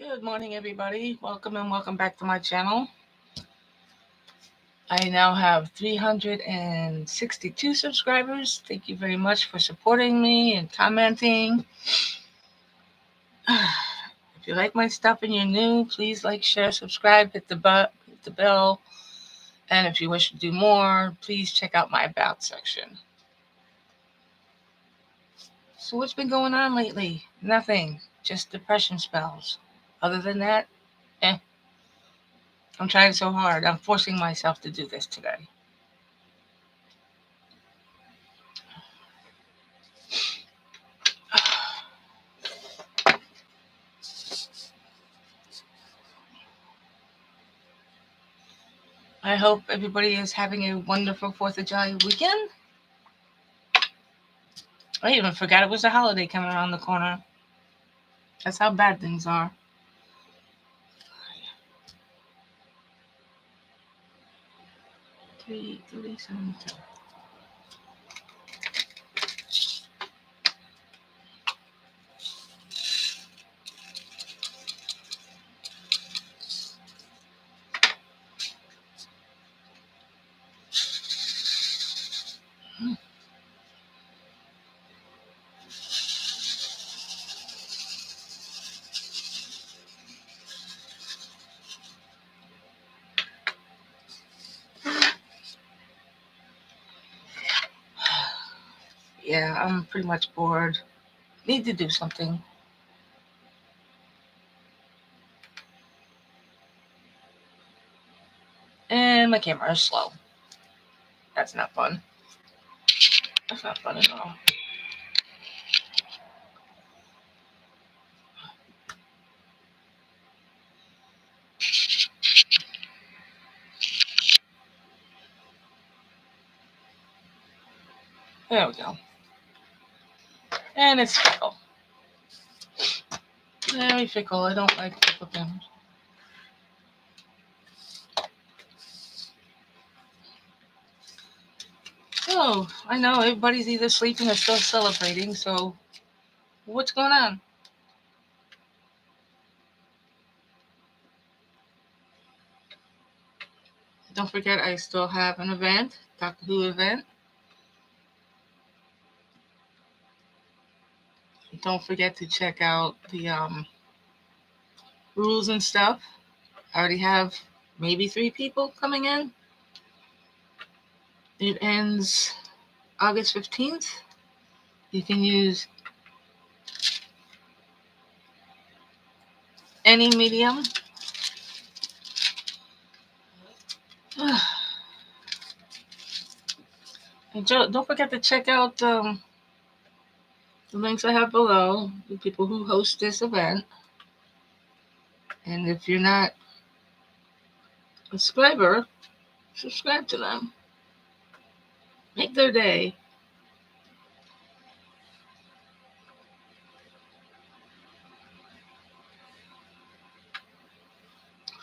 Good morning, everybody. Welcome and welcome back to my channel. I now have 362 subscribers. Thank you very much for supporting me and commenting. If you like my stuff and you're new, please like, share, subscribe, hit the bell. And if you wish to do more, please check out my About section. So what's been going on lately? Nothing. Just depression spells. Other than that, I'm trying so hard. I'm forcing myself to do this today. I hope everybody is having a wonderful 4th of July weekend. I even forgot it was a holiday coming around the corner. That's how bad things are. Three, 7, 2. Yeah, I'm pretty much bored. Need to do something. And my camera is slow. That's not fun. That's not fun at all. There we go. And it's fickle. Very fickle. I don't like fickle things. Oh, I know everybody's either sleeping or still celebrating, so what's going on? Don't forget, I still have an event, Doctor Who event. Don't forget to check out the rules and stuff. I already have maybe 3 people coming in. It ends August 15th. You can use any medium. And don't forget to check out the links I have below, the people who host this event. And if you're not a subscriber, subscribe to them. Make their day.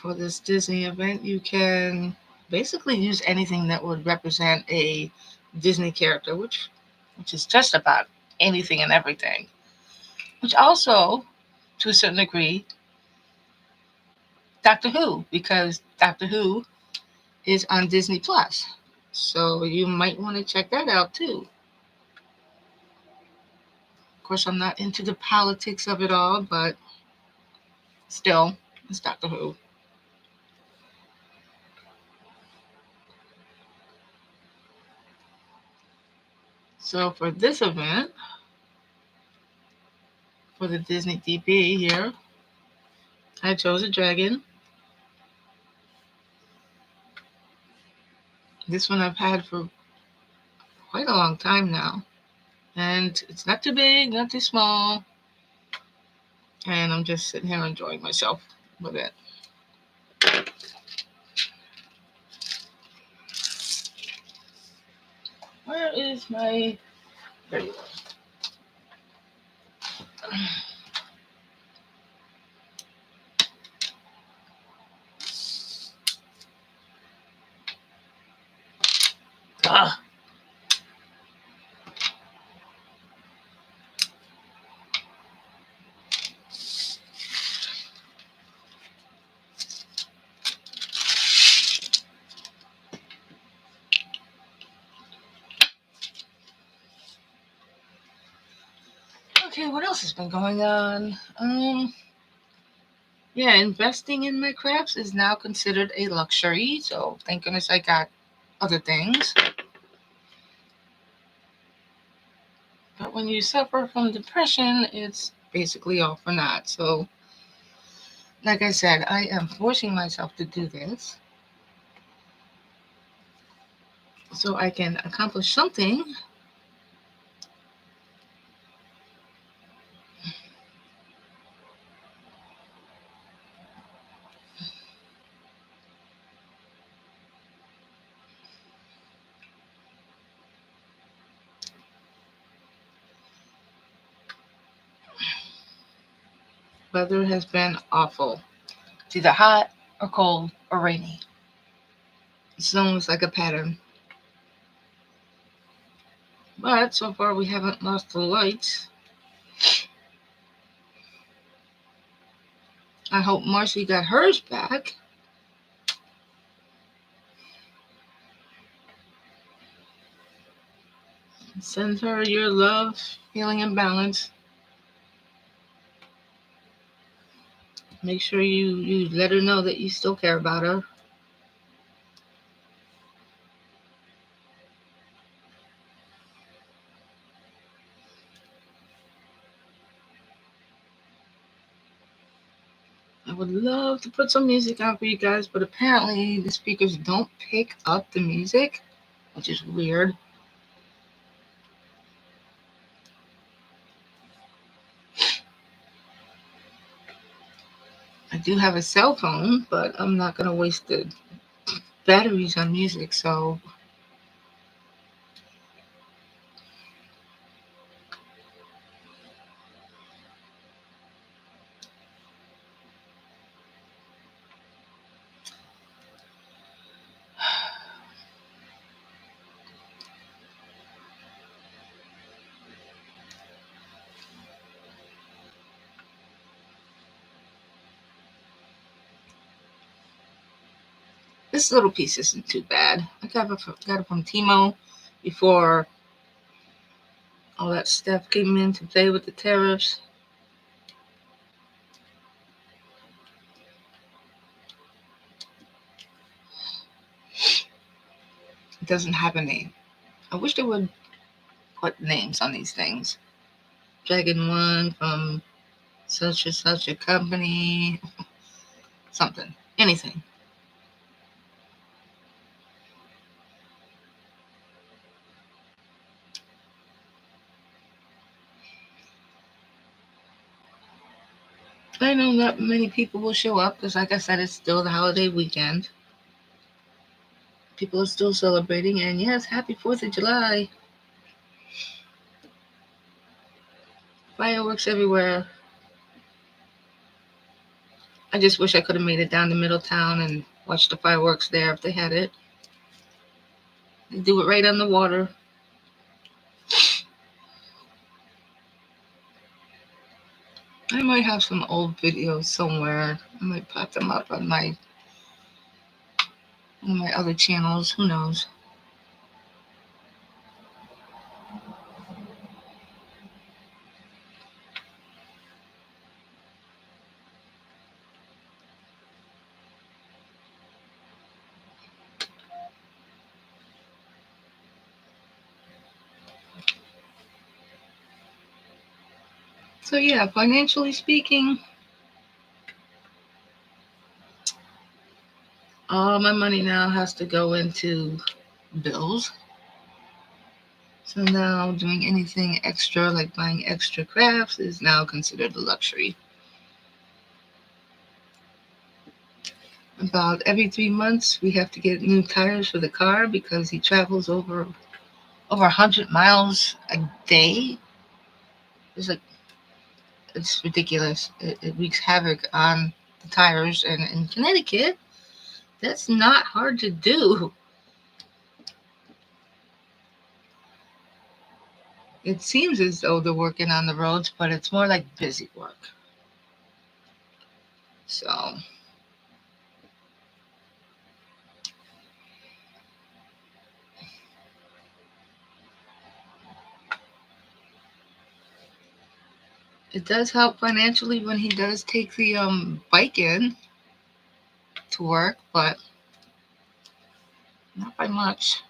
For this Disney event, you can basically use anything that would represent a Disney character, which is just about anything and everything. Which also, to a certain degree, Doctor Who, because Doctor Who is on Disney Plus. So you might want to check that out too. Of course, I'm not into the politics of it all, but still, it's Doctor Who. So for this event, for the Disney DP here, I chose a dragon. This one I've had for quite a long time now. And it's not too big, not too small. And I'm just sitting here enjoying myself with it. Where is my... There you go. Ah. what else has been going on? Yeah, investing in my crafts is now considered a luxury. So thank goodness I got other things. But when you suffer from depression, it's basically all for naught. So, like I said, I am forcing myself to do this so I can accomplish something. Weather has been awful. It's either hot or cold or rainy. It's almost like a pattern. But so far we haven't lost the lights. I hope Marcy got hers back. Send her your love, healing, and balance. Make sure you let her know that you still care about her. I would love to put some music on for you guys, but apparently the speakers don't pick up the music, which is weird. I do have a cell phone, but I'm not going to waste the batteries on music, so this little piece isn't too bad. I got it from Timo before all that stuff came into play with the tariffs. It doesn't have a name. I wish they would put names on these things. Dragon One from such and such a company, something, anything. I know not many people will show up because, like I said, it's still the holiday weekend. People are still celebrating, and yes, happy 4th of July. Fireworks everywhere. I just wish I could have made it down to Middletown and watched the fireworks there if they had it. They do it right on the water. I might have some old videos somewhere. I might pop them up on my other channels. Who knows? So yeah, financially speaking, all my money now has to go into bills. So now doing anything extra, like buying extra crafts, is now considered a luxury. About every 3 months, we have to get new tires for the car because he travels over 100 miles a day. It's like it's ridiculous. It wreaks havoc on the tires, and in Connecticut, that's not hard to do. It seems as though they're working on the roads, but it's more like busy work. So It does help financially when he does take the bike in to work, but not by much.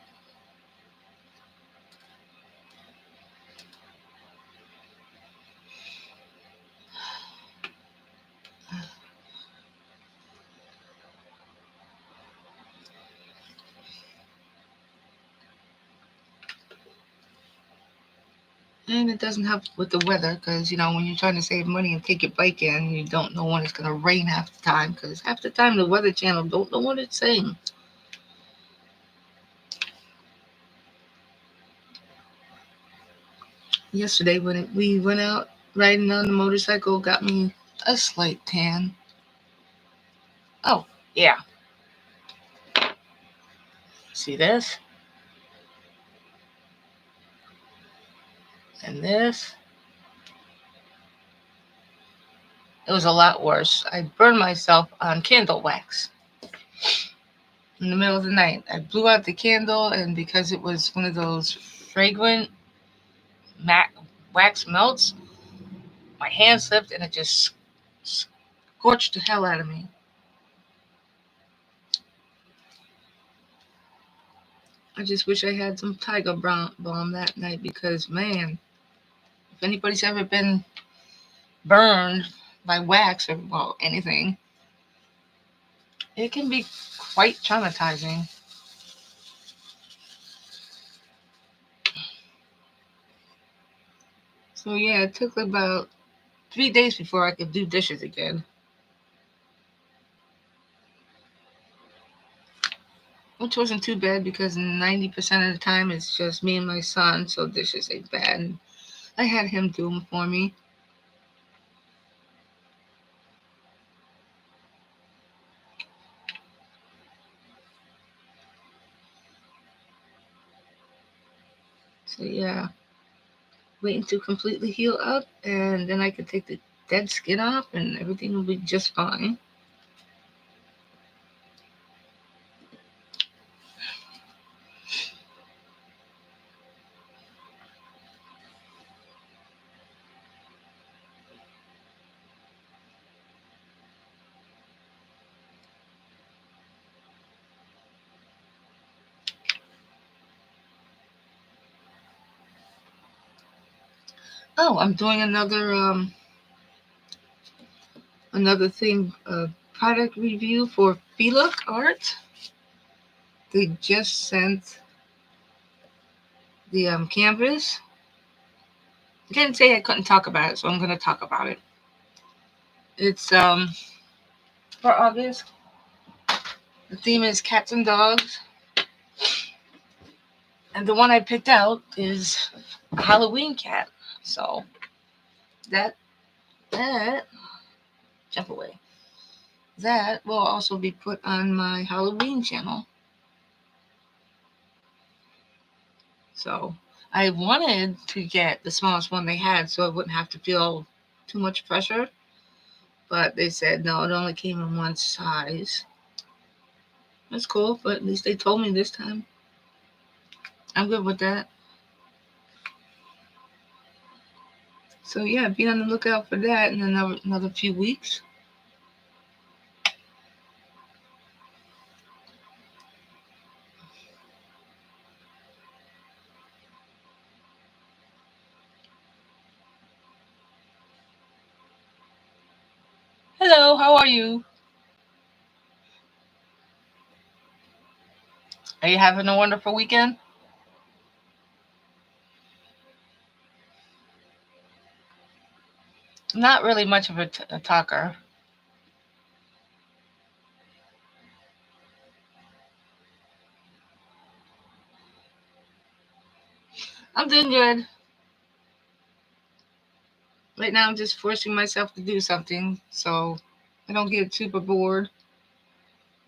And it doesn't help with the weather because, when you're trying to save money and take your bike in, you don't know when it's going to rain half the time because half the time the Weather Channel don't know what it's saying. Yesterday when we went out riding on the motorcycle, got me a slight tan. Oh, yeah. See this? And this? It was a lot worse. I burned myself on candle wax in the middle of the night. I blew out the candle, and because it was one of those fragrant matte wax melts, my hand slipped and it just scorched the hell out of me. I just wish I had some tiger balm that night because, man, if anybody's ever been burned by wax or, well, anything, it can be quite traumatizing. So, yeah, it took about 3 days before I could do dishes again. Which wasn't too bad because 90% of the time it's just me and my son, so dishes ain't bad. And I had him do them for me. So yeah, waiting to completely heal up, and then I could take the dead skin off, and everything will be just fine. Oh, I'm doing another thing, product review for Look Art. They just sent the canvas. I didn't say I couldn't talk about it, so I'm gonna talk about it. It's for August. The theme is cats and dogs, and the one I picked out is a Halloween cat. So that jump away. That will also be put on my Halloween channel. So I wanted to get the smallest one they had so I wouldn't have to feel too much pressure. But they said no, it only came in one size. That's cool, but at least they told me this time. I'm good with that. So yeah, be on the lookout for that in another few weeks. Hello, how are you? Are you having a wonderful weekend? Not really much of a talker. I'm doing good. Right now, I'm just forcing myself to do something so I don't get super bored.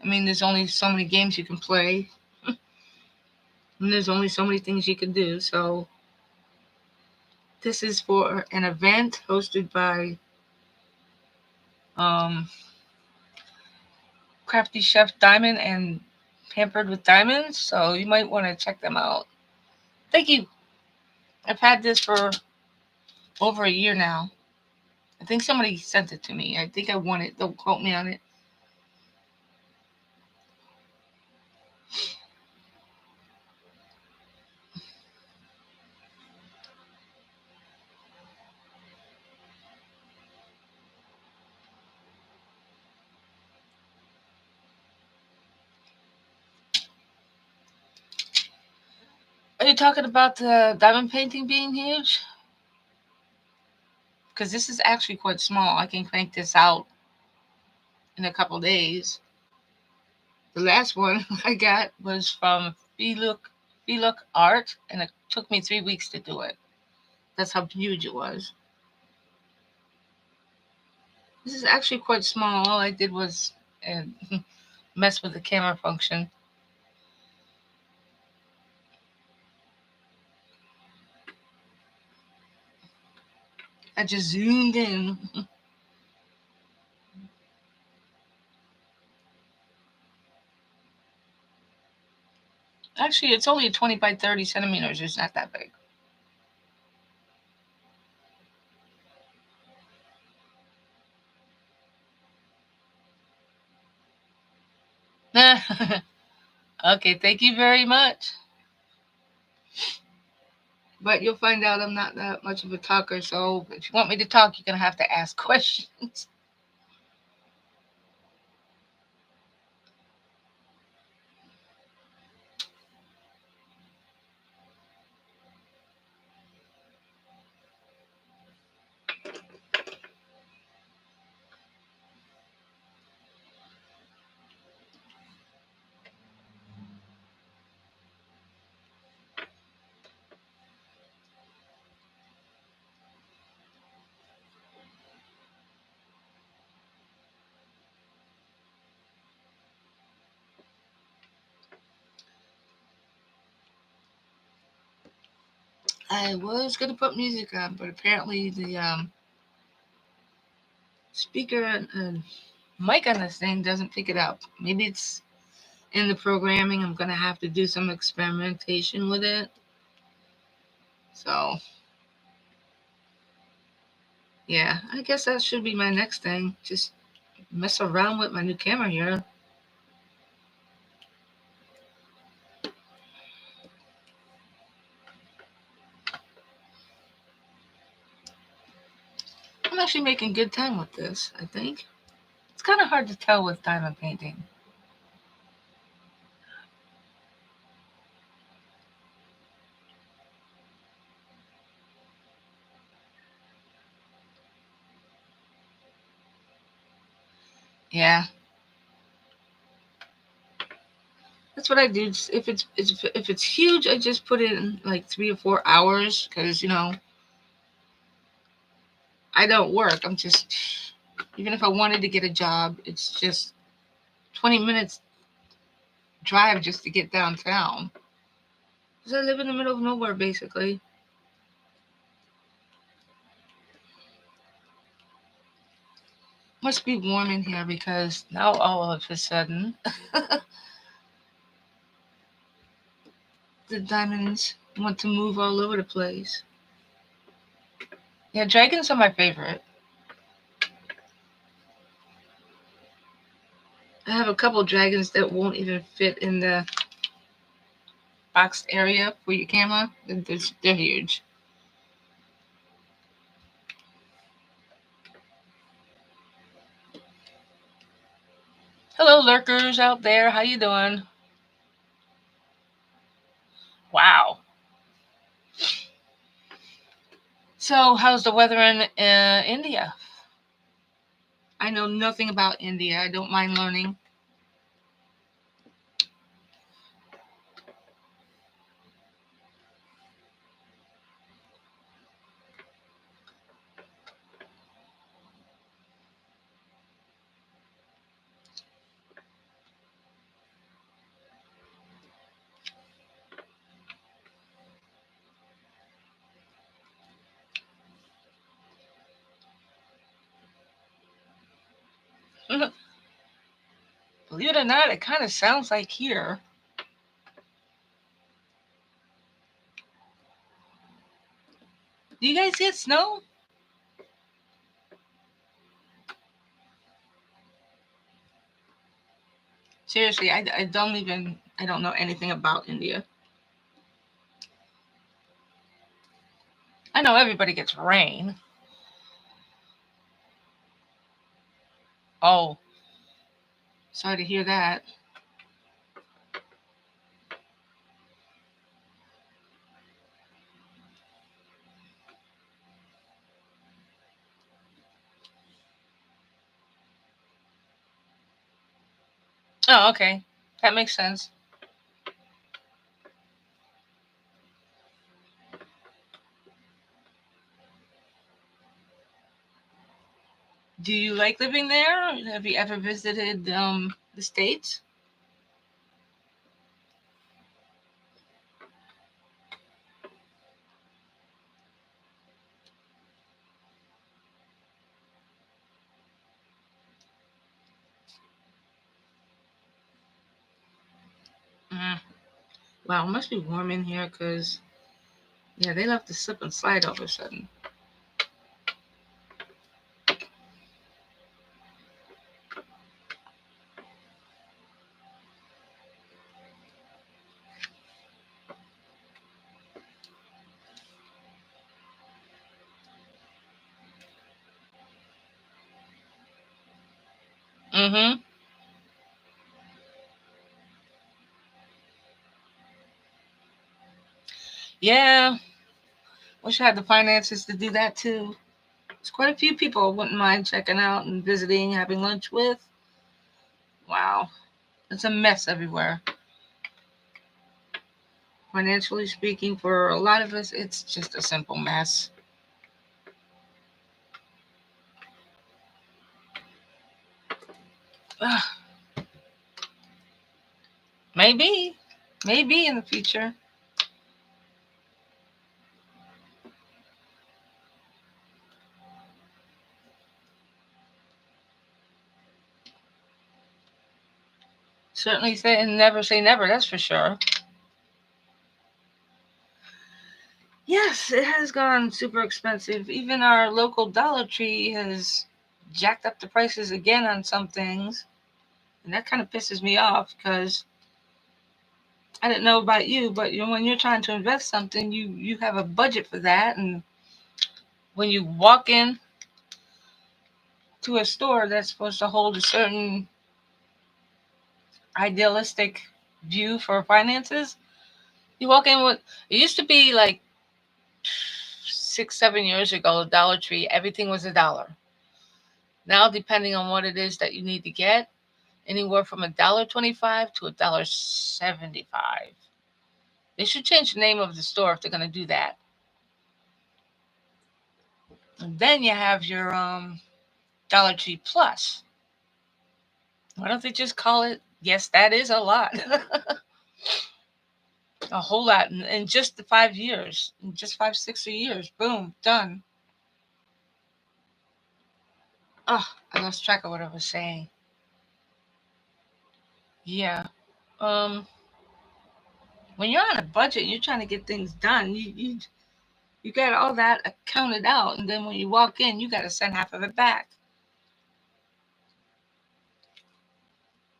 I mean, there's only so many games you can play, and there's only so many things you can do. So, this is for an event hosted by um, Crafty Chef Diamond and Pampered with Diamonds. So, you might want to check them out. Thank you. I've had this for over a year now. I think somebody sent it to me. I think I won it. Don't quote me on it. Are you talking about the diamond painting being huge? Because this is actually quite small. I can crank this out in a couple days. The last one I got was from Felook Art, and it took me 3 weeks to do it. That's how huge it was. This is actually quite small. All I did was mess with the camera function. I just zoomed in. Actually, it's only 20 by 30 centimeters. It's not that big. Okay, thank you very much. But you'll find out I'm not that much of a talker, so if you want me to talk, you're going to have to ask questions. I was going to put music on, but apparently the speaker and mic on this thing doesn't pick it up. Maybe it's in the programming. I'm going to have to do some experimentation with it. So, yeah, I guess that should be my next thing. Just mess around with my new camera here. I'm actually making good time with this, I think. It's kind of hard to tell with diamond painting. Yeah, that's what I do. If it's huge, I just put it in like 3 or 4 hours because I don't work. I'm just even if I wanted to get a job, it's just 20 minutes drive just to get downtown. Because I live in the middle of nowhere basically. Must be warm in here because now all of a sudden the diamonds want to move all over the place. Yeah, dragons are my favorite. I have a couple dragons that won't even fit in the boxed area for your camera. They're huge. Hello, lurkers out there. How you doing? Wow. So, how's the weather in India? I know nothing about India. I don't mind learning. Believe it or not, it kind of sounds like here. Do you guys get snow? Seriously, I don't know anything about India. I know everybody gets rain. Oh, sorry to hear that. Oh, okay. That makes sense. Do you like living there? Have you ever visited the States? Mm. Wow, it must be warm in here because, yeah, they love to slip and slide all of a sudden. Mm-hmm. Yeah, wish I had the finances to do that too. There's quite a few people I wouldn't mind checking out and visiting, having lunch with. Wow, it's a mess everywhere. Financially speaking, for a lot of us, it's just a simple mess. Ugh, maybe, maybe in the future. Certainly say never, that's for sure. Yes, it has gone super expensive. Even our local Dollar Tree has jacked up the prices again on some things. And that kind of pisses me off because I didn't know about you, but when you're trying to invest something, you have a budget for that. And when you walk in to a store that's supposed to hold a certain idealistic view for finances, you walk in with, it used to be like 6, 7 years ago, Dollar Tree, everything was $1. Now, depending on what it is that you need to get, anywhere from $1.25 to $1.75. They should change the name of the store if they're gonna do that. And then you have your Dollar Tree Plus. Why don't they just call it? Yes, that is a lot. A whole lot in just the 5 years, in just 5, 6 years. Boom, done. Oh, I lost track of what I was saying. Yeah. Um, when you're on a budget and you're trying to get things done, you got all that accounted out, and then when you walk in, you got to send half of it back.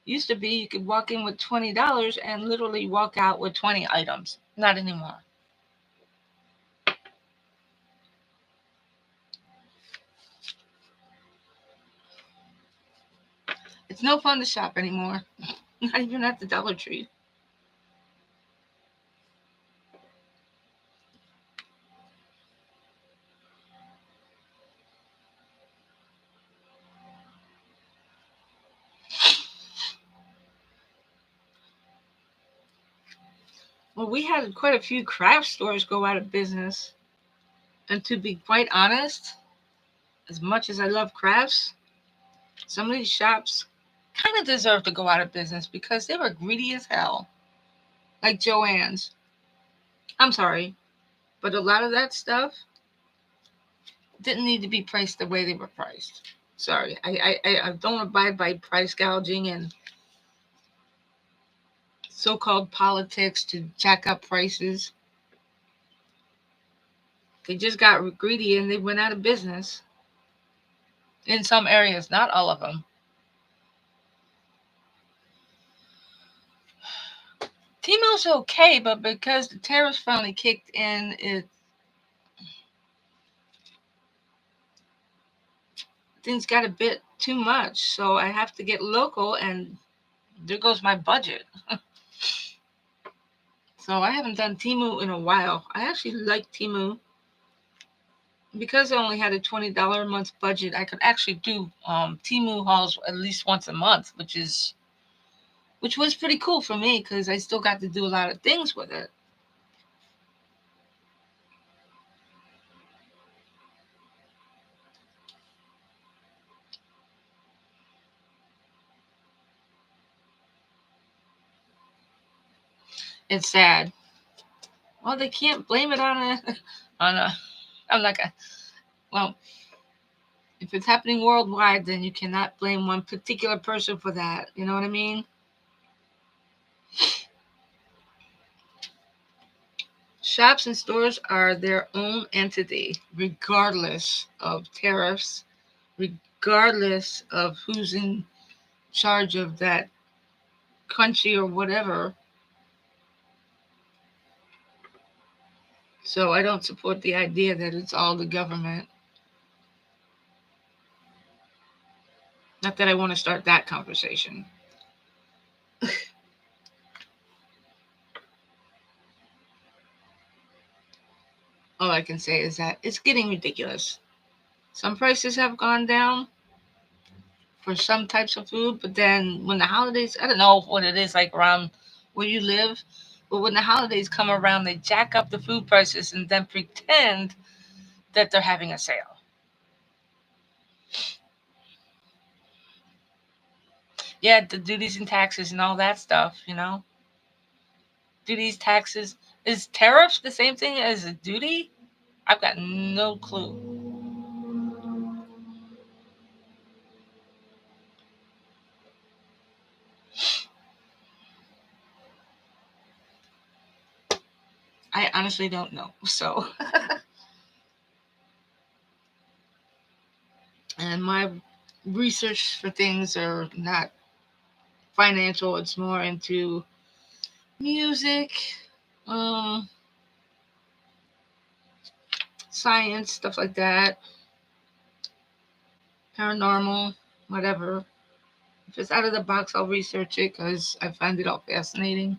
Used to be you could walk in with $20 and literally walk out with 20 items. Not anymore. It's no fun to shop anymore. Not even at the Dollar Tree. Well, we had quite a few craft stores go out of business. And to be quite honest, as much as I love crafts, some of these shops kind of deserve to go out of business because they were greedy as hell. Like Joann's. I'm sorry, but a lot of that stuff didn't need to be priced the way they were priced. Sorry, I don't abide by price gouging and so-called politics to jack up prices. They just got greedy and they went out of business in some areas, not all of them. was okay, but because the tariffs finally kicked in, things got a bit too much. So I have to get local, and there goes my budget. So I haven't done Temu in a while. I actually like Temu because I only had a $20 a month budget. I could actually do Temu hauls at least once a month, which was pretty cool for me because I still got to do a lot of things with it. It's sad. Well, they can't blame it on a on a. I'm like, well, if it's happening worldwide, then you cannot blame one particular person for that. You know what I mean? Shops and stores are their own entity, regardless of tariffs, regardless of who's in charge of that country or whatever. So I don't support the idea that it's all the government. Not that I want to start that conversation. All I can say is that it's getting ridiculous. Some prices have gone down for some types of food, but then when the holidays, I don't know what it is like around where you live, but when the holidays come around, they jack up the food prices and then pretend that they're having a sale. Yeah, the duties and taxes and all that stuff. Duties, taxes. Is tariffs the same thing as a duty? I've got no clue. I honestly don't know. So, and my research for things are not financial, it's more into music, um, science, stuff like that, paranormal, whatever. If it's out of the box, I'll research it because I find it all fascinating.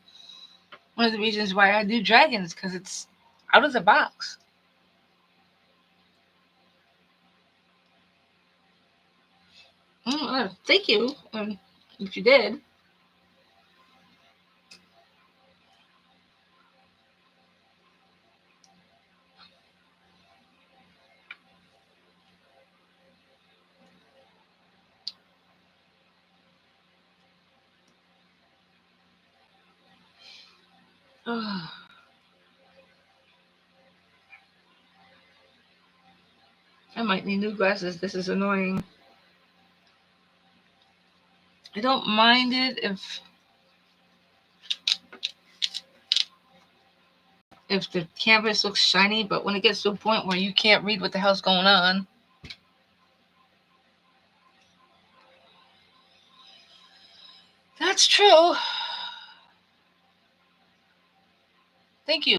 One of the reasons why I do dragons because it's out of the box. Thank you. If you did, I might need new glasses. This is annoying. I don't mind it if the canvas looks shiny, but when it gets to a point where you can't read what the hell's going on, that's true. Thank you.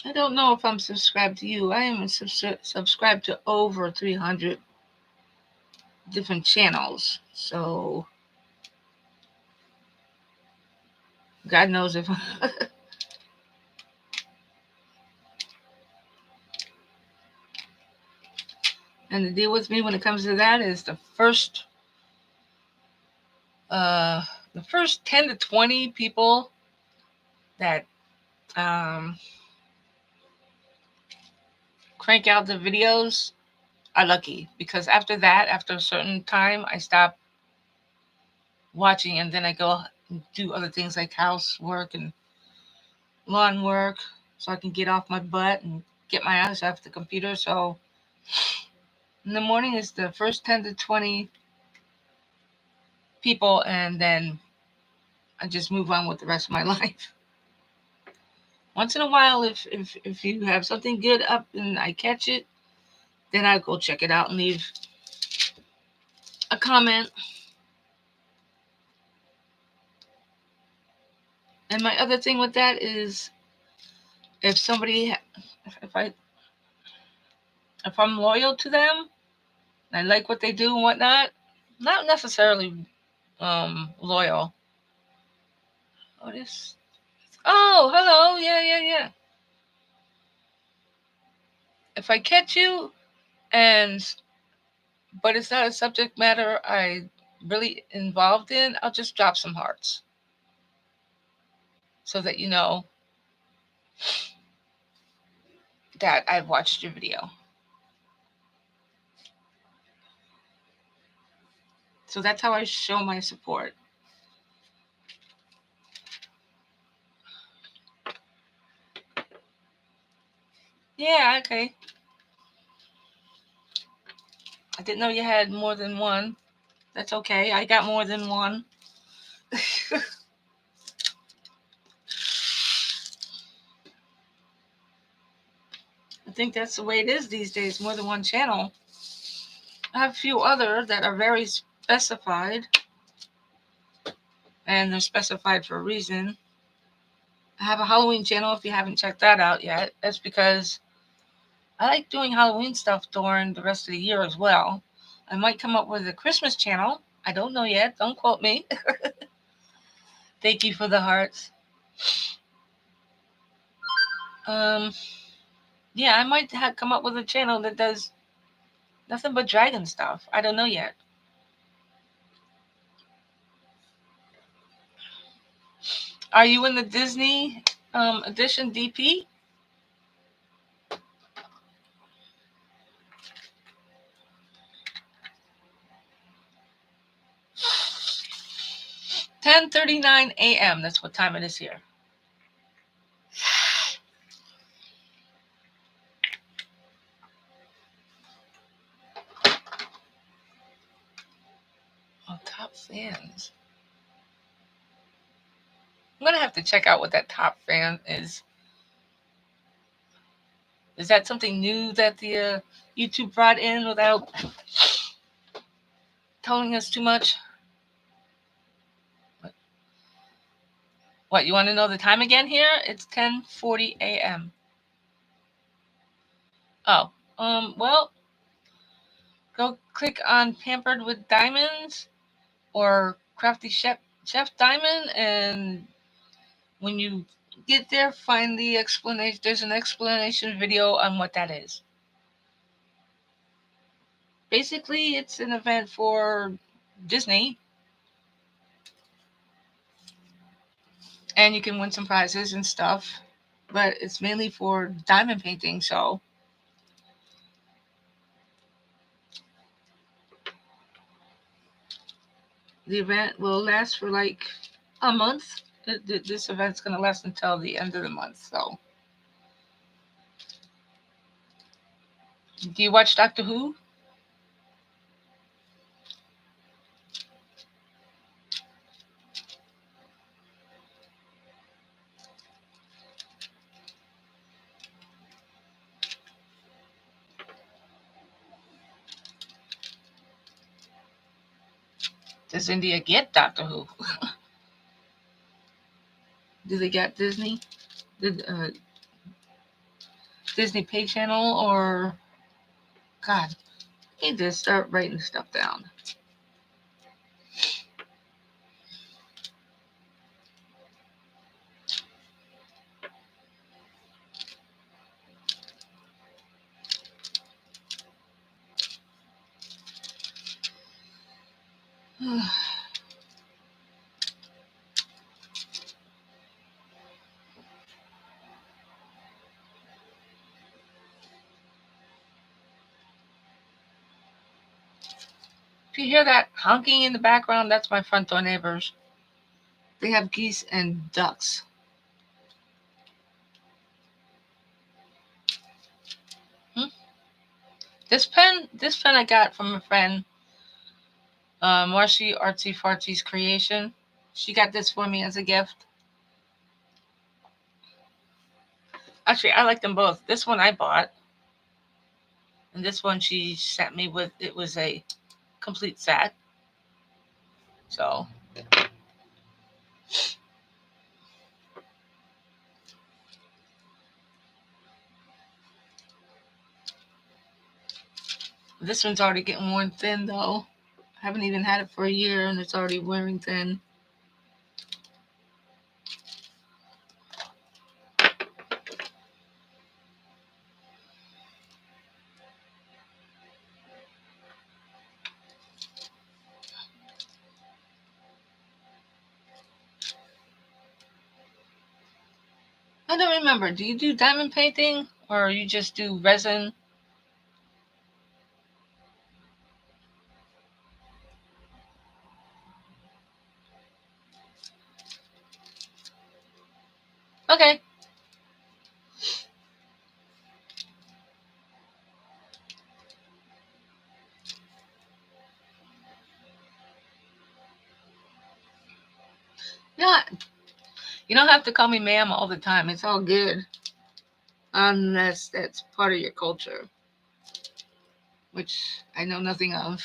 I don't know if I'm subscribed to you. I am subscribed to over 300 different channels. So God knows if. And the deal with me when it comes to that is uh, the first 10 to 20 people that um, crank out the videos are lucky because after that, after a certain time, I stop watching and then I go and do other things like housework and lawn work so I can get off my butt and get my eyes off the computer. So In the morning is the first 10 to 20 people, and then I just move on with the rest of my life. Once in a while, if you have something good up and I catch it, then I go check it out and leave a comment. And my other thing with that is if somebody, if I if I'm loyal to them, I like what they do and whatnot, not necessarily loyal. What is? Oh, hello. Yeah, yeah, yeah. If I catch you and but it's not a subject matter I really involved in, I'll just drop some hearts so that you know that I've watched your video. So that's how I show my support. Yeah, okay. I didn't know you had more than one. That's okay. I got more than one. I think that's the way it is these days, more than one channel. I have a few other that are very specified, and they're specified for a reason. I have a Halloween channel if you haven't checked that out yet. That's because I like doing Halloween stuff during the rest of the year as well. I might come up with a Christmas channel. I don't know yet. Don't quote me. Thank you for the hearts. Um, yeah, I might come up with a channel that does nothing but dragon stuff. I don't know yet. Are you in the Disney edition DP? 10:39 a.m. That's what time it is here. Oh, top fans. I'm gonna have to check out what that top fan is. Is that something new that the YouTube brought in without telling us too much? What, you want to know the time again here? It's 10:40 a.m. Oh, well, go click on Pampered with Diamonds or Crafty Chef Diamond, and when you get there, find the explanation. There's an explanation video on what that is. Basically, it's an event for Disney, and you can win some prizes and stuff, but it's mainly for diamond painting, so the event will last for like a month. This event's going to last until the end of the month, so. Do you watch Doctor Who? Does India get Doctor Who? Do they get Disney? The Disney Pay Channel, or God, I need to start writing stuff down. If you hear that honking in the background, that's my front door neighbors. They have geese and ducks. This pen I got from a friend, Marcy Artsy Fartsy's Creation. She got this for me as a gift. Actually, I like them both. This one I bought, and this one she sent me with. It was a complete set. So this one's already getting worn thin though. I haven't even had it for a year and it's already wearing thin. I don't remember. Do you do diamond painting or you just do resin? Okay. Yeah, you don't have to call me ma'am all the time. It's all good. Unless that's part of your culture, which I know nothing of.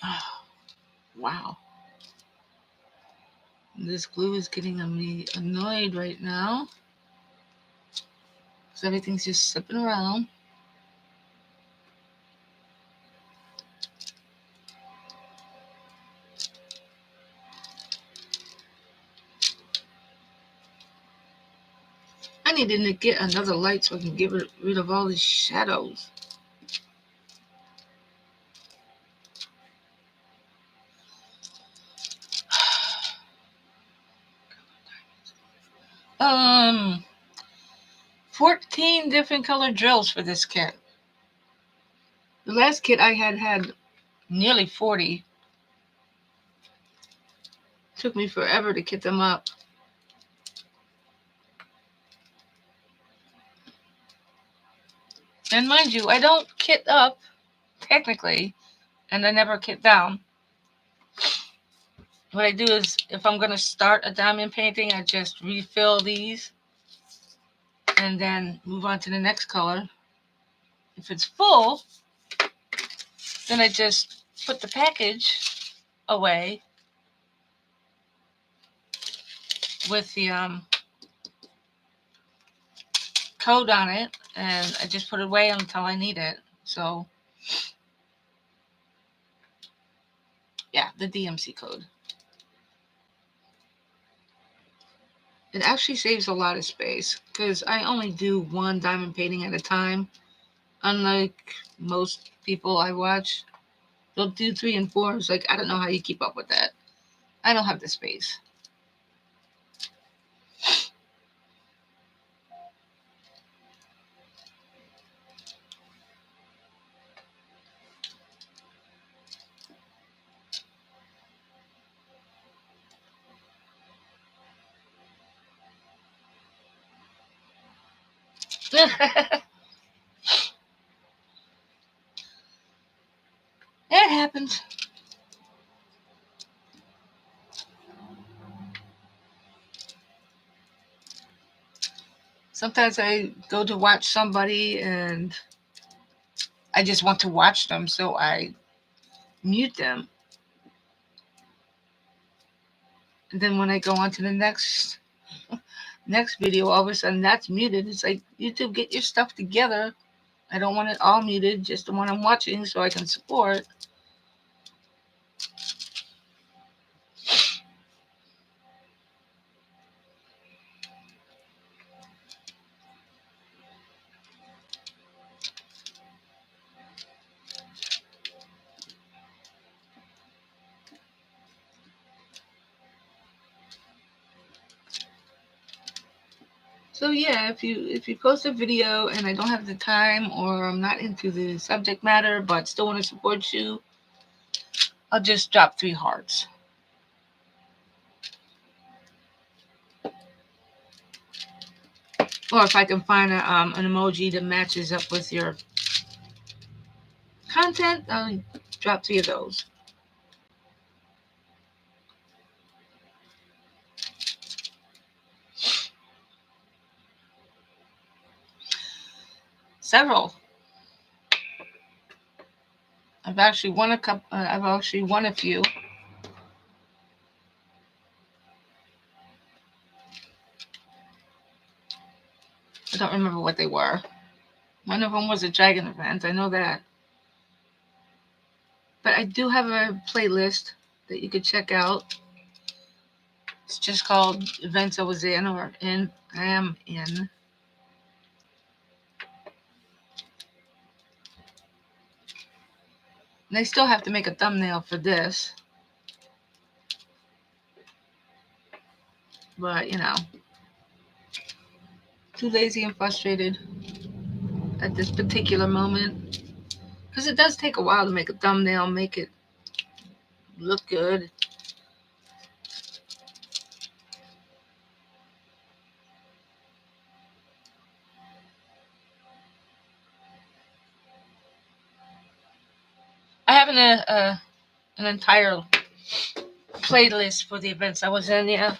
Oh, wow. This glue is getting me annoyed right now because everything's just slipping around. I need to get another light so I can get rid of all these shadows. Um, 14 different color drills for this kit. The last kit I had nearly 40. Took me forever to kit them up. And mind you, I don't kit up, technically, and I never kit down. What I do is, if I'm going to start a diamond painting, I just refill these and then move on to the next color. If it's full, then I just put the package away with the code on it, and I just put it away until I need it. So, yeah, the DMC code. It actually saves a lot of space because I only do one diamond painting at a time. Unlike most people I watch, they'll do 3 and 4. It's like, I don't know how you keep up with that. I don't have the space. It happens. Sometimes I go to watch somebody and I just want to watch them, so I mute them. And then when I go on to the next video, all of a sudden that's muted. It's like, YouTube, get your stuff together. I don't want it all muted, just the one I'm watching so I can support. So yeah, if you post a video and I don't have the time or I'm not into the subject matter but still want to support you, I'll just drop 3 hearts. Or if I can find an emoji that matches up with your content, I'll drop 3 of those. Several. I've actually won a couple. I've actually won a few. I don't remember what they were. One of them was a dragon event. I know that. But I do have a playlist that you could check out. It's just called Events I Was In or I Am In. And I still have to make a thumbnail for this. But, too lazy and frustrated at this particular moment. Because it does take a while to make a thumbnail, make it look good. I have an entire playlist for the events I was in, yeah.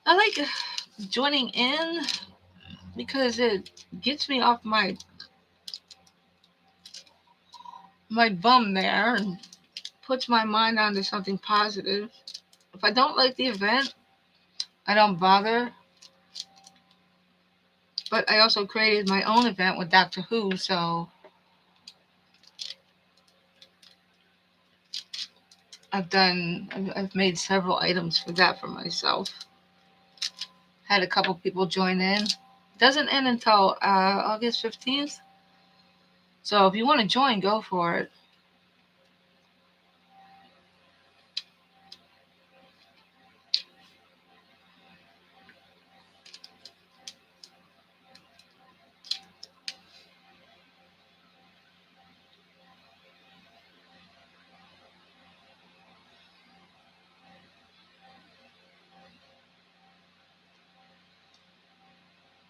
I like joining in because it gets me off my bum there and puts my mind onto something positive. If I don't like the event, I don't bother. But I also created my own event with Doctor Who, so I've made several items for that for myself. Had a couple people join in. Doesn't end until August 15th. So if you want to join, go for it.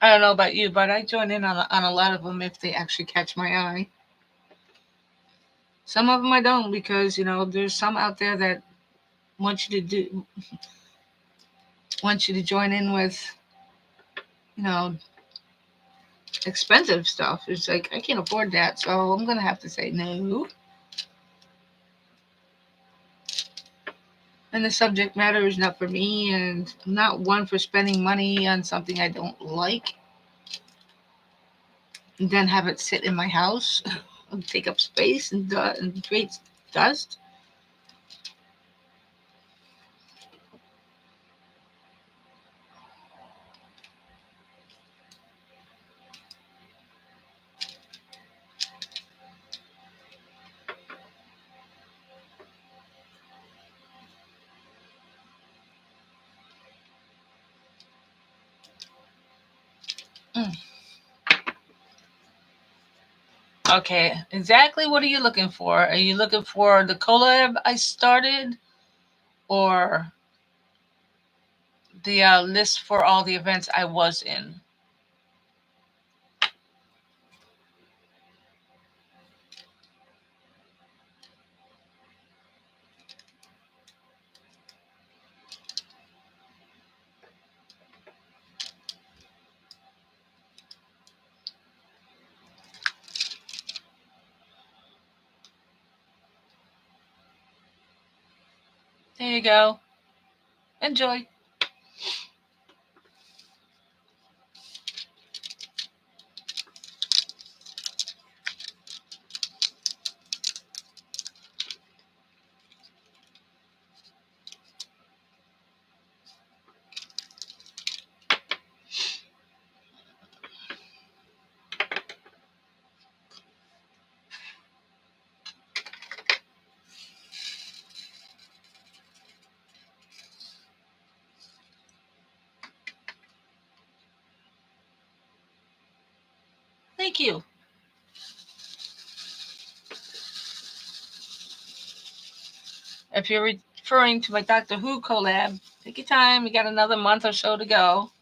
I don't know about you, but I join in on a lot of them if they actually catch my eye. Some of them I don't because, there's some out there that want you to join in with, you know, expensive stuff. It's like, I can't afford that, so I'm going to have to say no. And the subject matter is not for me, and I'm not one for spending money on something I don't like and then have it sit in my house and take up space and create dust. Mm. Okay, exactly what are you looking for? Are you looking for the collab I started or the list for all the events I was in? Here you go. Enjoy. Thank you. If you're referring to my Doctor Who collab, take your time. We got another month or so to go.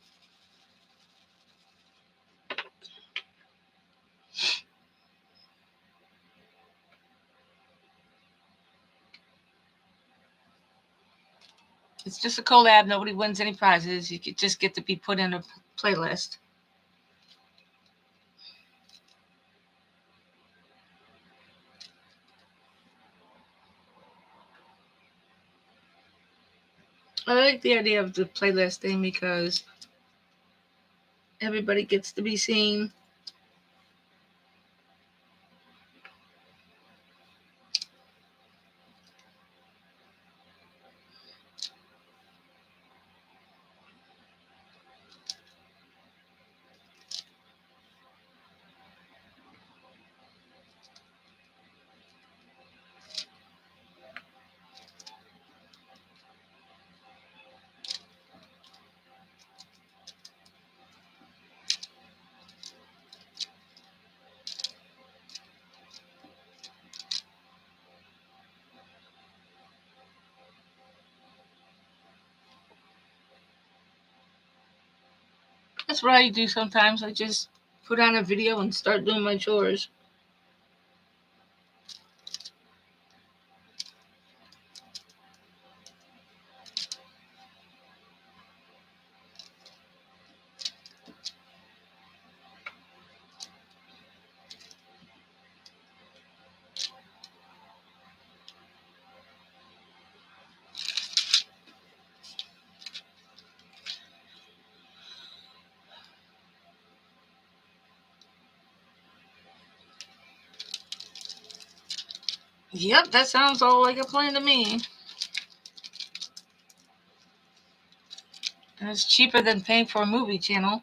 It's just a collab. Nobody wins any prizes. You just get to be put in a playlist. I like the idea of the playlist thing because everybody gets to be seen. That's what I do sometimes. I just put on a video and start doing my chores. Yep, that sounds all like a plan to me. And it's cheaper than paying for a movie channel.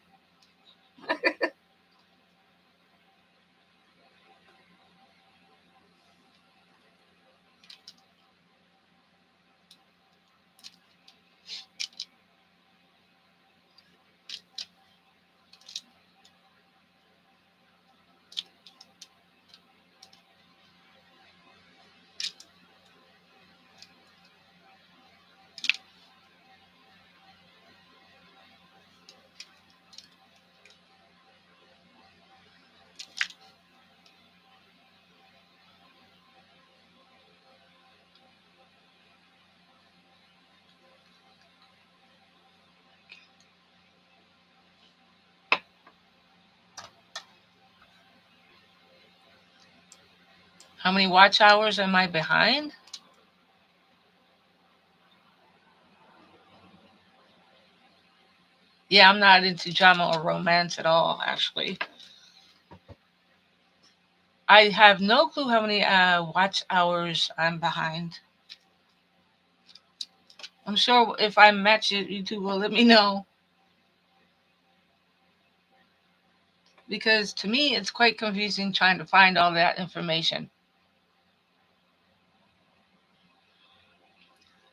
How many watch hours am I behind? Yeah, I'm not into drama or romance at all, actually. I have no clue how many watch hours I'm behind. I'm sure if I match it, YouTube will let me know. Because to me, it's quite confusing trying to find all that information.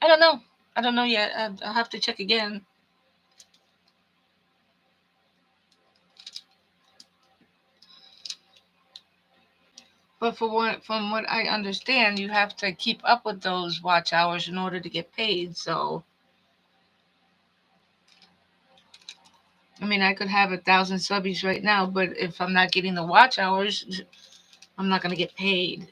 I don't know. I don't know yet. I'll have to check again. But from what I understand, you have to keep up with those watch hours in order to get paid. So, I mean, I could have 1,000 subbies right now, but if I'm not getting the watch hours, I'm not going to get paid.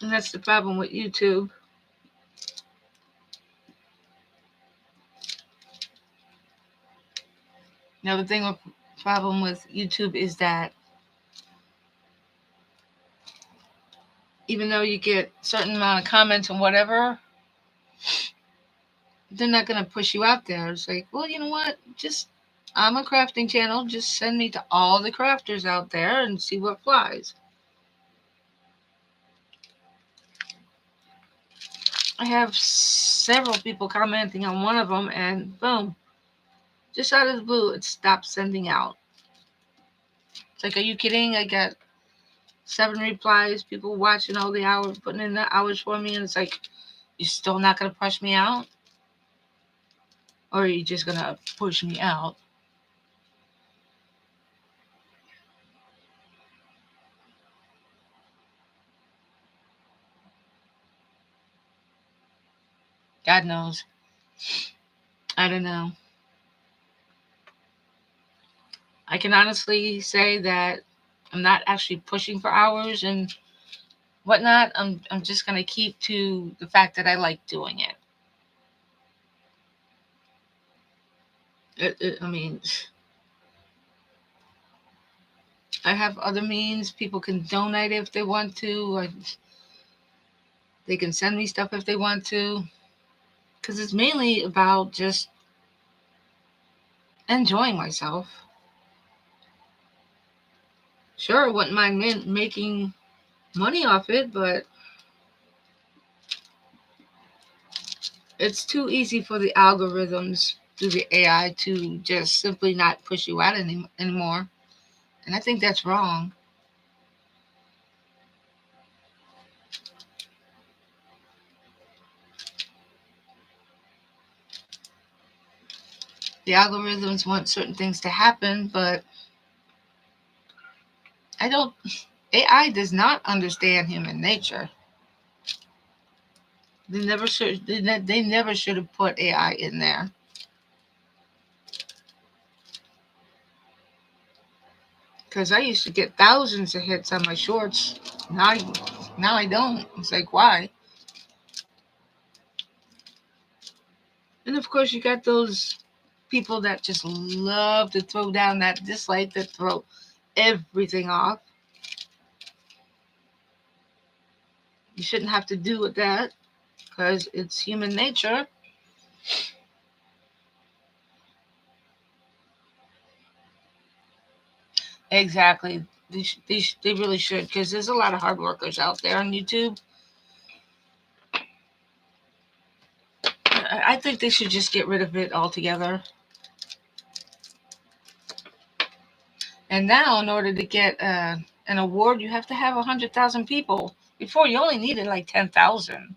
And that's the problem with YouTube. Now, the thing with problem with YouTube is that even though you get certain amount of comments and whatever, they're not going to push you out there. It's like, well, you know what? Just, I'm a crafting channel. Just send me to all the crafters out there and see what flies. I have several people commenting on one of them, and boom, just out of the blue, it stopped sending out. It's like, are you kidding? I got 7 replies, people watching all the hours, putting in the hours for me, and it's like, you're still not going to push me out? Or are you just going to push me out? God knows. I don't know. I can honestly say that I'm not actually pushing for hours and whatnot. I'm just going to keep to the fact that I like doing it. I mean, I have other means. People can donate if they want to. They can send me stuff if they want to. Because it's mainly about just enjoying myself. Sure, I wouldn't mind making money off it, but it's too easy for the algorithms through the AI to just simply not push you out anymore. And I think that's wrong. The algorithms want certain things to happen, but I don't. AI does not understand human nature. They never should. They never should have put AI in there. Because I used to get thousands of hits on my shorts. Now I don't. It's like, why? And of course, you got those people that just love to throw down that dislike, that throw everything off. You shouldn't have to do with that because it's human nature. Exactly. They really should, because there's a lot of hard workers out there on YouTube. I think they should just get rid of it altogether. And now, in order to get an award, you have to have 100,000 people. Before, you only needed like 10,000.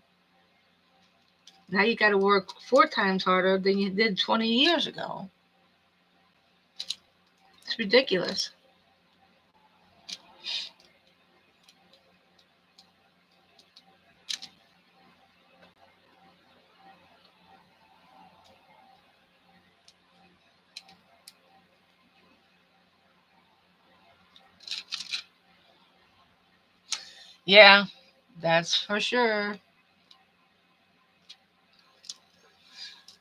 Now you got to work 4 times harder than you did 20 years ago. It's ridiculous. Yeah, that's for sure.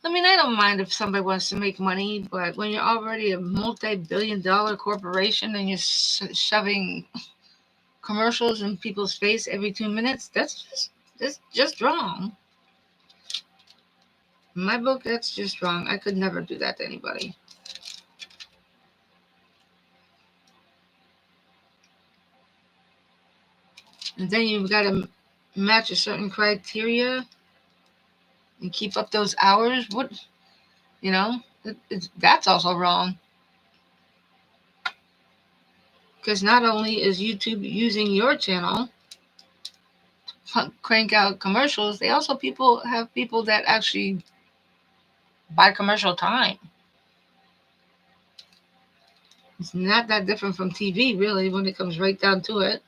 I mean, I don't mind if somebody wants to make money, but when you're already a multi-billion-dollar corporation and you're shoving commercials in people's face every 2 minutes, that's just wrong. In my book, that's just wrong. I could never do that to anybody. And then you've got to match a certain criteria and keep up those hours. What, you know, that's also wrong. Because not only is YouTube using your channel to crank out commercials, they also have people that actually buy commercial time. It's not that different from TV, really, when it comes right down to it.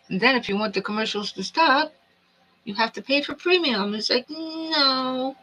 And then if you want the commercials to stop, you have to pay for premium. It's like, no.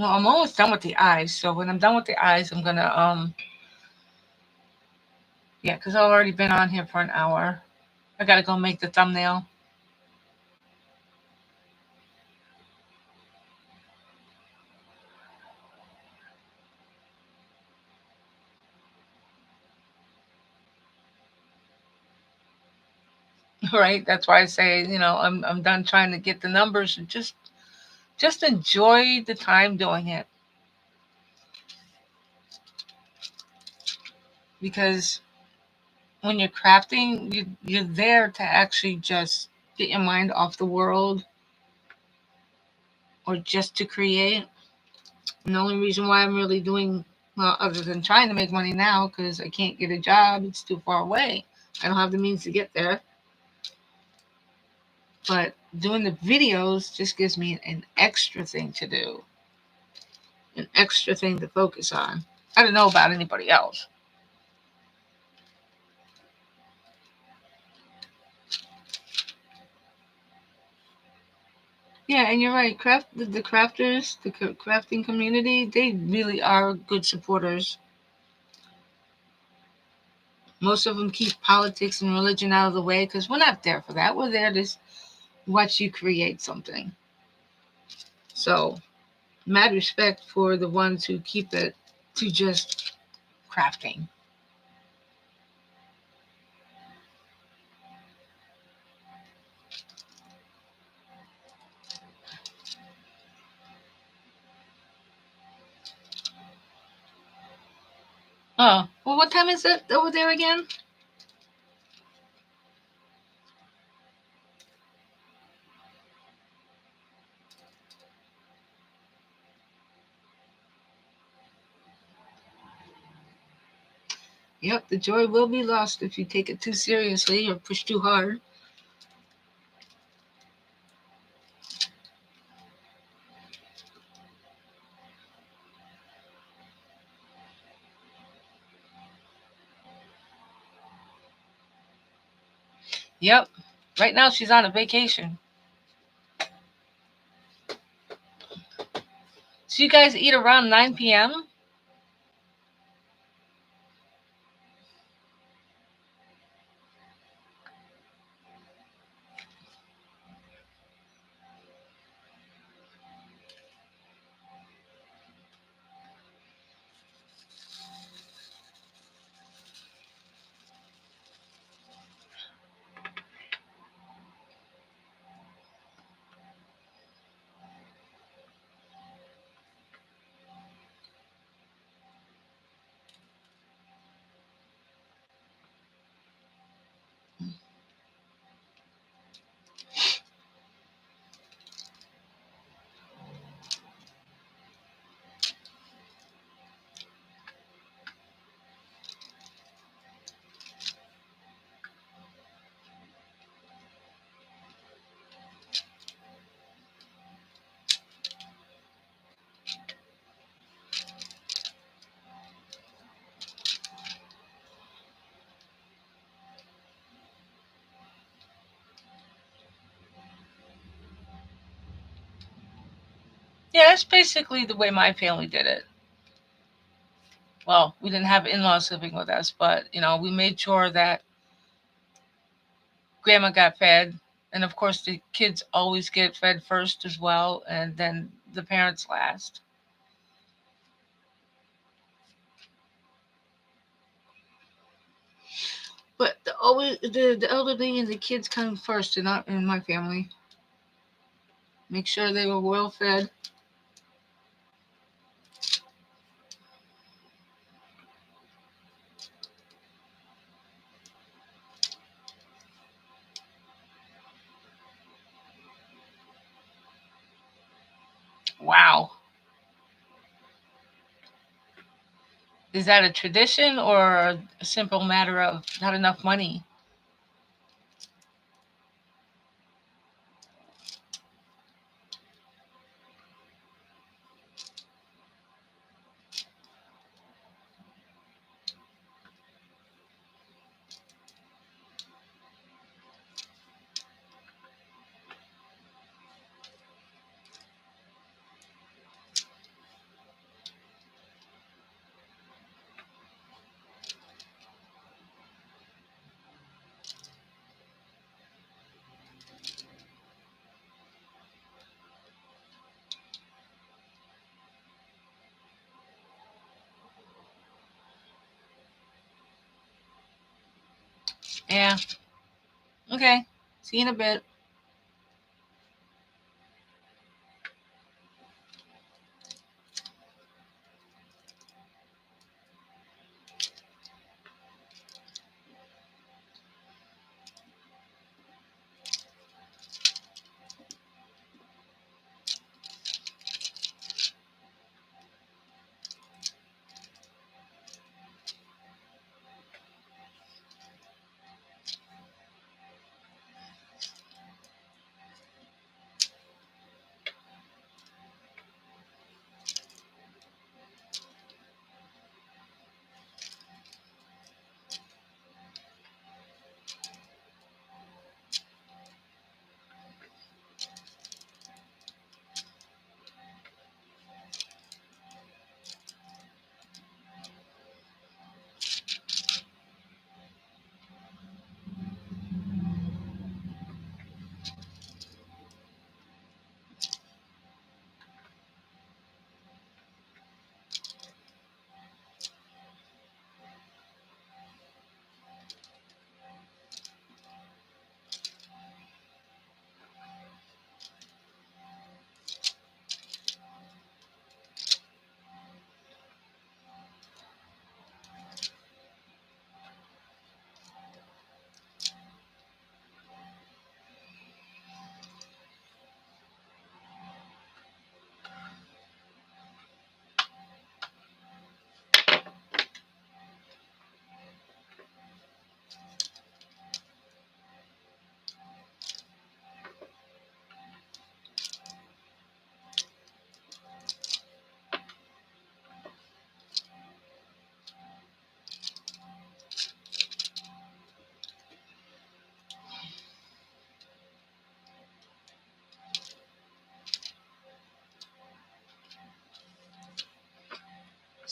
Well, I'm almost done with the eyes. So when I'm done with the eyes, I'm gonna yeah, because I've already been on here for an hour. I gotta go make the thumbnail. Right? That's why I say, I'm done trying to get the numbers and just enjoy the time doing it. Because when you're crafting, you're there to actually just get your mind off the world or just to create. And the only reason why I'm really doing, well, other than trying to make money now, because I can't get a job, it's too far away. I don't have the means to get there. But doing the videos just gives me an extra thing to do, an extra thing to focus on. I don't know about anybody else. Yeah, and you're right. The crafters, the crafting community, they really are good supporters. Most of them keep politics and religion out of the way because we're not there for that. We're there to watch you create something. So, mad respect for the ones who keep it to just crafting. Oh, well, what time is it over there again? Yep, the joy will be lost if you take it too seriously or push too hard. Yep. Right now she's on a vacation. So you guys eat around 9 p.m.? Yeah, that's basically the way my family did it. Well, we didn't have in-laws living with us, but we made sure that grandma got fed, and of course the kids always get fed first as well, and then the parents last. But the elderly and the kids come first, and not in my family. Make sure they were well fed. Wow. Is that a tradition or a simple matter of not enough money? Yeah. Okay. See you in a bit.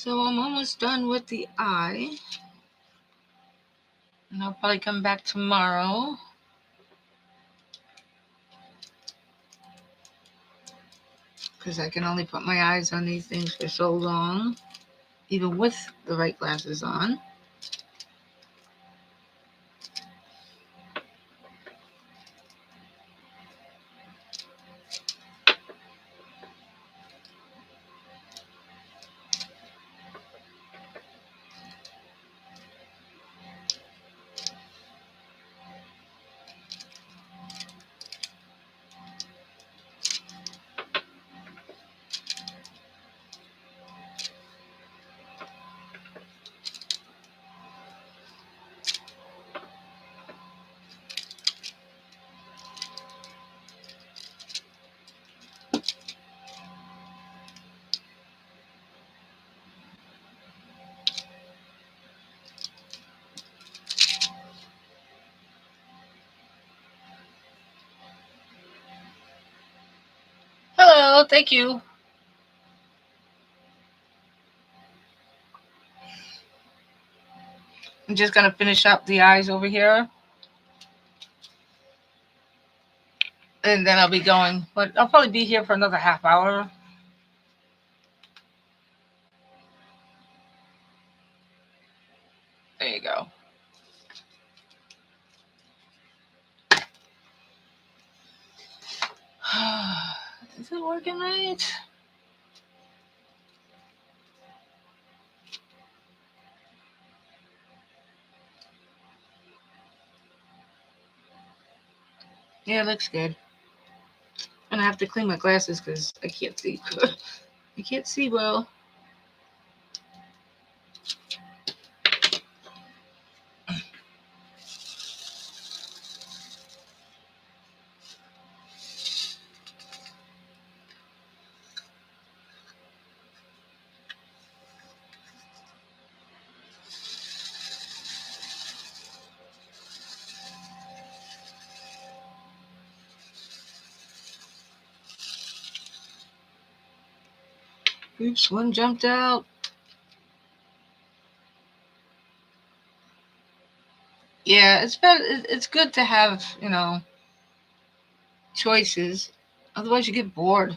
So I'm almost done with the eye. And I'll probably come back tomorrow. Because I can only put my eyes on these things for so long, even with the right glasses on. Hello, thank you. I'm just going to finish up the eyes over here. And then I'll be going. But I'll probably be here for another half hour. There you go. Is it working right? Yeah, it looks good. And I have to clean my glasses because I can't see. I can't see well. Oops, one jumped out. Yeah, it's better. It's good to have, choices. Otherwise, you get bored.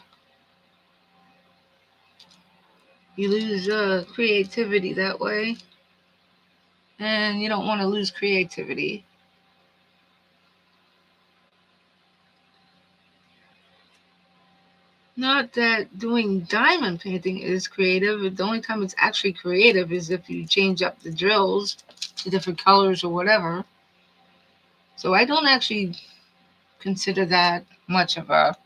You lose creativity that way. and you don't want to lose creativity. Not that doing diamond painting is creative. The only time it's actually creative is if you change up the drills to different colors or whatever. So I don't actually consider that much of a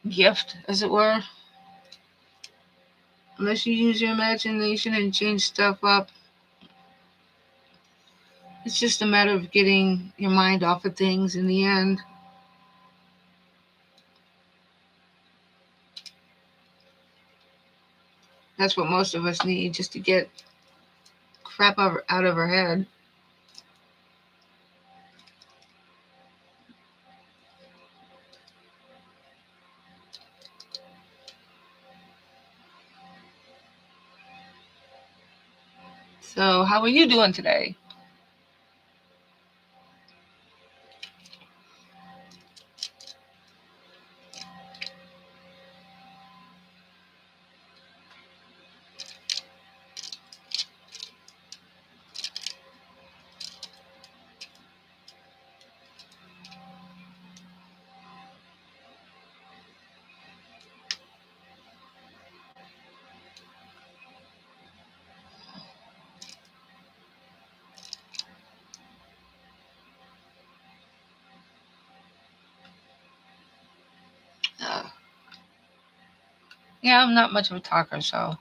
gift, as it were. Unless you use your imagination and change stuff up, it's just a matter of getting your mind off of things in the end. That's what most of us need, just to get crap out of our head. So, how are you doing today? Uh, yeah, I'm not much of a talker, so.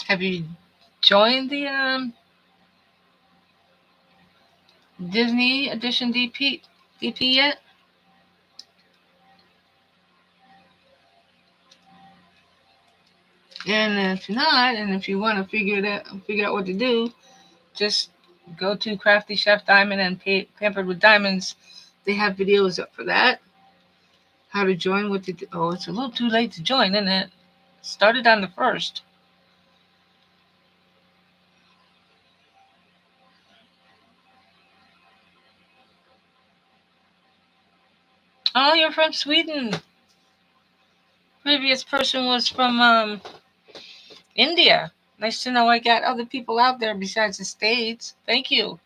Have you joined the Disney Edition DP yet? And if not, and if you want to figure out what to do, just go to Crafty Chef Diamond and Pampered with Diamonds. They have videos up for that. How to join? What to do? Oh, it's a little too late to join, isn't it? Started on the 1st. Oh, you're from Sweden. Previous person was from India. Nice to know I got other people out there besides the States. Thank you.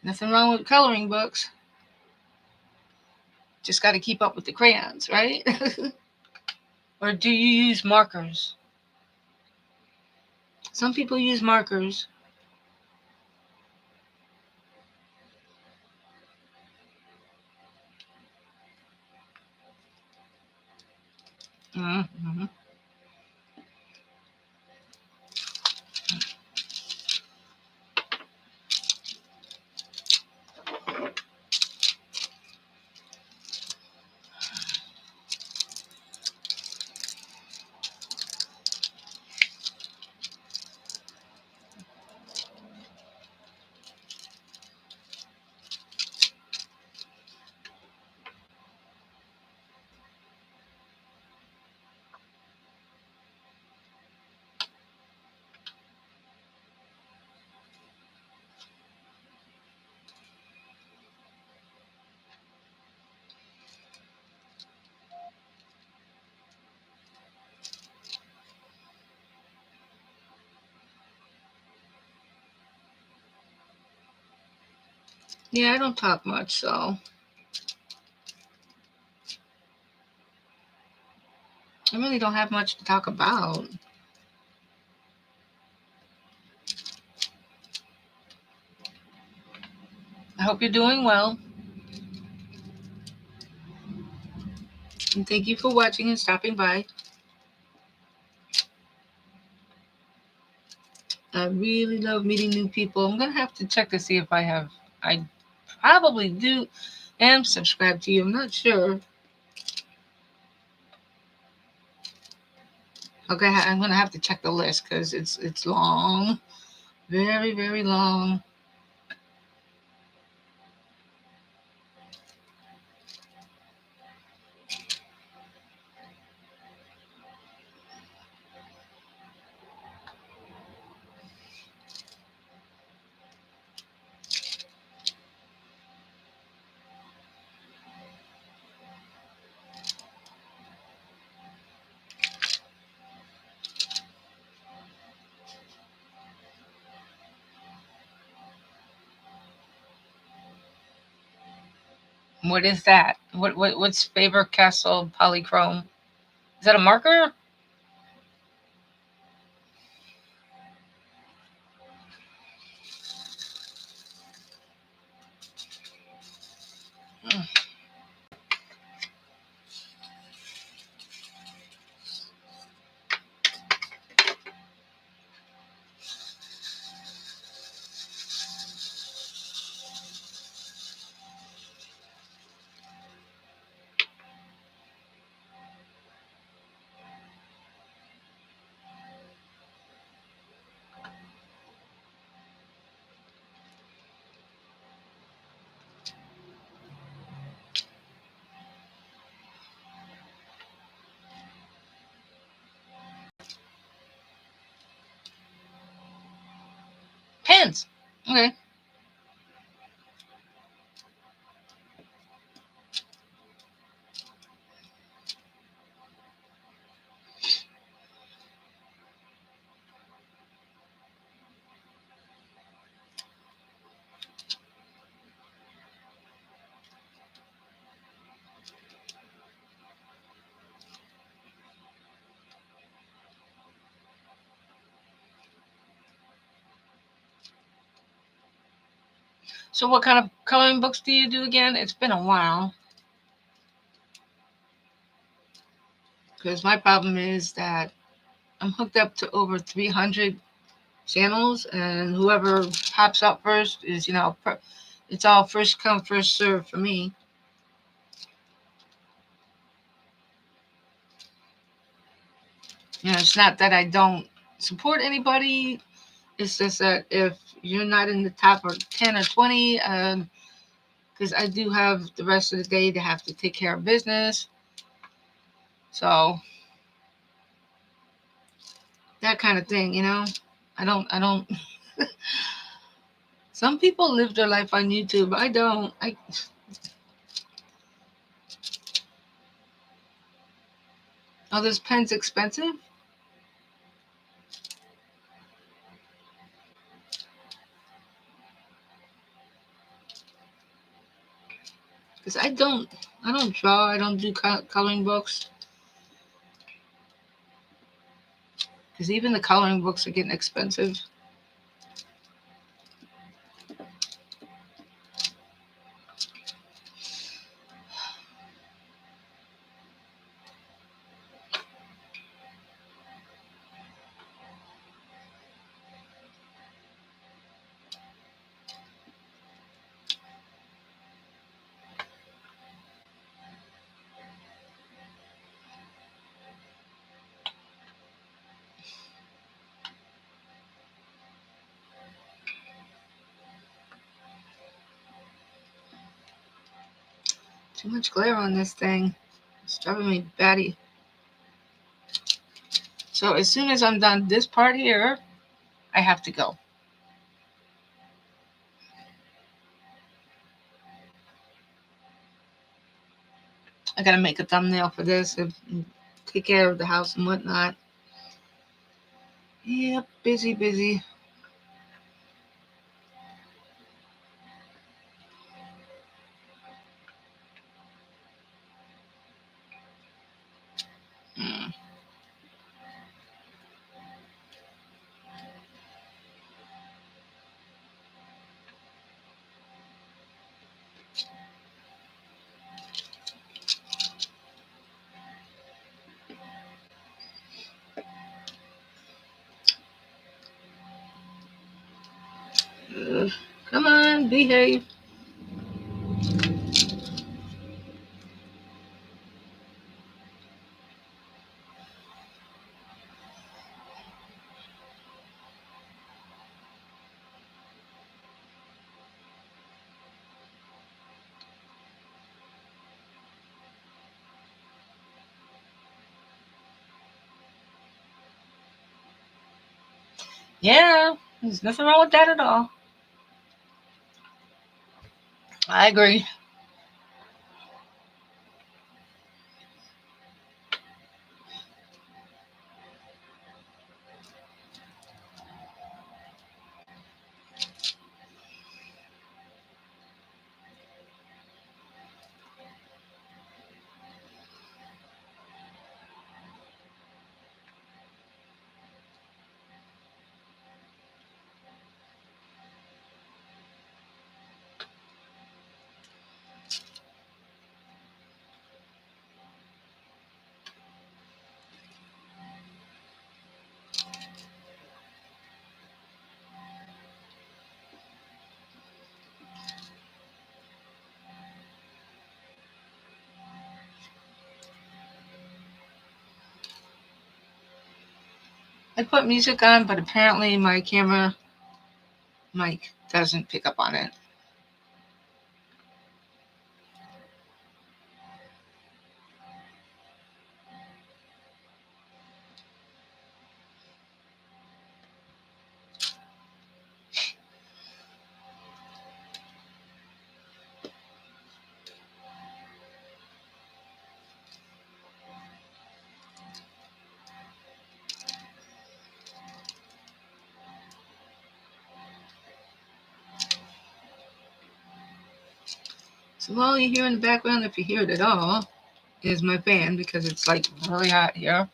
Nothing wrong with coloring books. Just got to keep up with the crayons, right? Or do you use markers? Some people use markers. Mm-hmm. Yeah, I don't talk much, so I really don't have much to talk about. I hope you're doing well. And thank you for watching and stopping by. I really love meeting new people. I'm gonna have to check to see if I have. I probably do. Am subscribed to you. I'm not sure. Okay, I'm gonna have to check the list because it's long, very very long. What is that? What's Faber Castell polychrome? Is that a marker? Hmm. Pens. Okay. So what kind of coloring books do you do again? It's been a while. Because my problem is that I'm hooked up to over 300 channels, and whoever pops up first is, it's all first come, first serve for me. It's not that I don't support anybody. It's just that if you're not in the top or 10 or 20, because I do have the rest of the day to have to take care of business. So that kind of thing. I don't. Some people live their life on YouTube. I don't. Oh, this pen's expensive? Because I don't draw. I don't do coloring books. Because even the coloring books are getting expensive. Too much glare on this thing. It's driving me batty. So as soon as I'm done this part here, I have to go. I gotta make a thumbnail for this and take care of the house and whatnot. Yep, busy, busy. Mm. Behave. Yeah, there's nothing wrong with that at all. I agree. I put music on, but apparently my camera mic doesn't pick up on it. So all you hear in the background, if you hear it at all, is my fan because it's like really hot here.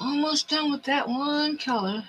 Almost done with that one color.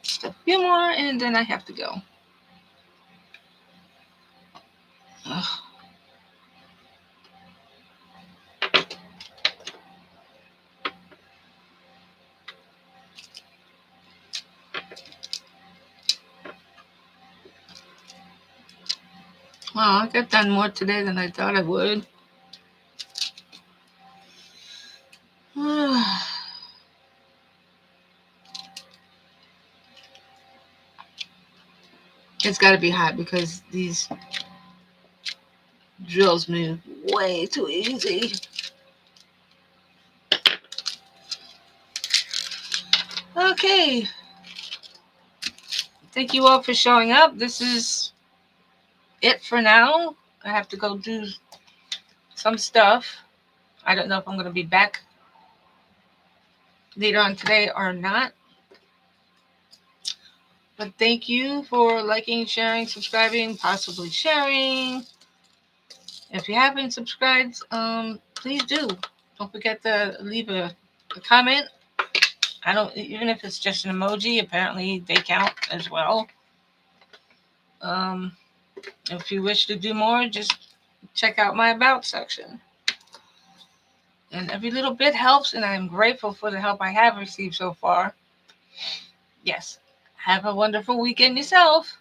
Just a few more and then I have to go. Ugh. Wow, I got done more today than I thought I would. It's got to be hot because these drills move way too easy. Okay. Thank you all for showing up. This is it for now. I have to go do some stuff. I don't know if I'm going to be back later on today or not. But thank you for liking, sharing, subscribing, possibly sharing. If you haven't subscribed, please do. Don't forget to leave a comment. I don't, even if it's just an emoji, apparently they count as well. If you wish to do more, just check out my about section. And every little bit helps, and I'm grateful for the help I have received so far. Yes. Have a wonderful weekend yourself.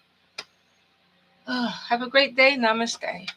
Have a great day. Namaste.